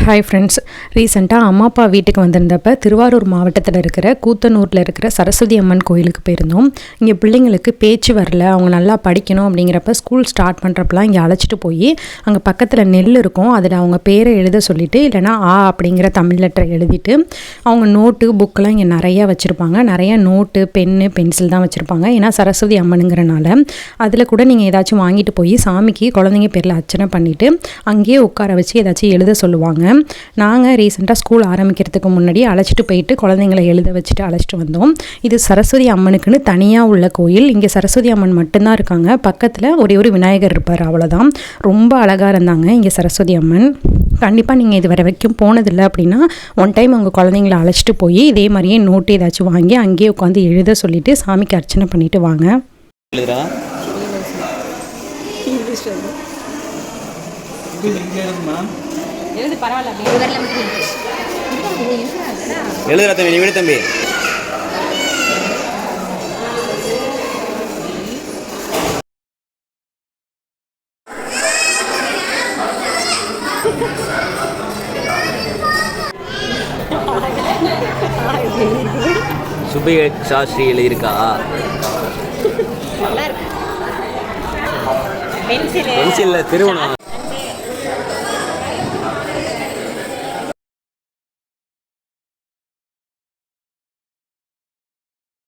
Hi friends, ரீசெண்டாக அம்மா அப்பா வீட்டுக்கு வந்திருந்தப்போ திருவாரூர் மாவட்டத்தில் இருக்கிற கூத்தனூரில் இருக்கிற சரஸ்வதி அம்மன் கோயிலுக்கு போயிருந்தோம். இங்கே பிள்ளைங்களுக்கு பேச்சு வரல, அவங்க நல்லா படிக்கணும் அப்படிங்கிறப்ப ஸ்கூல் ஸ்டார்ட் பண்ணுறப்பெல்லாம் இங்கே அழைச்சிட்டு போய் அங்கே பக்கத்தில் நெல் இருக்கும், அதில் அவங்க பேரை எழுத சொல்லிவிட்டு இல்லைனா ஆ அப்படிங்கிற தமிழ் லெட்டரை எழுதிட்டு அவங்க நோட்டு புக்கெலாம் இங்கே நிறையா வச்சுருப்பாங்க. நிறையா நோட்டு பென்னு பென்சில் தான் வச்சுருப்பாங்க. ஏன்னா சரஸ்வதி அம்மனுங்கிறனால அதில் கூட நீங்கள் ஏதாச்சும் வாங்கிட்டு போய் சாமிக்கு குழந்தைங்க பேரில் அர்ச்சனை பண்ணிவிட்டு அங்கேயே உட்கார வச்சு ஏதாச்சும் எழுத சொல்லுவாங்க. நாங்கள் ரீசெண்டாக ஸ்கூல் ஆரம்பிக்கிறதுக்கு முன்னாடி அழைச்சிட்டு போயிட்டு குழந்தைங்களை எழுத வச்சுட்டு அழைச்சிட்டு வந்தோம். இது சரஸ்வதி அம்மனுக்குன்னு தனியாக உள்ள கோயில். இங்கே சரஸ்வதி அம்மன் மட்டும்தான் இருக்காங்க. பக்கத்தில் ஒரே ஒரு விநாயகர் இருப்பார், அவ்வளோதான். ரொம்ப அழகாக இருந்தாங்க இங்கே சரஸ்வதி அம்மன். கண்டிப்பாக நீங்கள் இது வரைக்கும் போனதில்லை அப்படின்னா ஒன் டைம் உங்கள் குழந்தைங்கள அழைச்சிட்டு போய் இதே மாதிரியே நோட்டு ஏதாச்சும் வாங்கி அங்கேயே உட்காந்து எழுத சொல்லிவிட்டு சாமிக்கு அர்ச்சனை பண்ணிவிட்டு வாங்க. எழுதுறா தம்பி, நீ விடு தம்பி. சுபி சாஸ்திரி எழுதியிருக்கா? பென்சில் திருவண்ணம்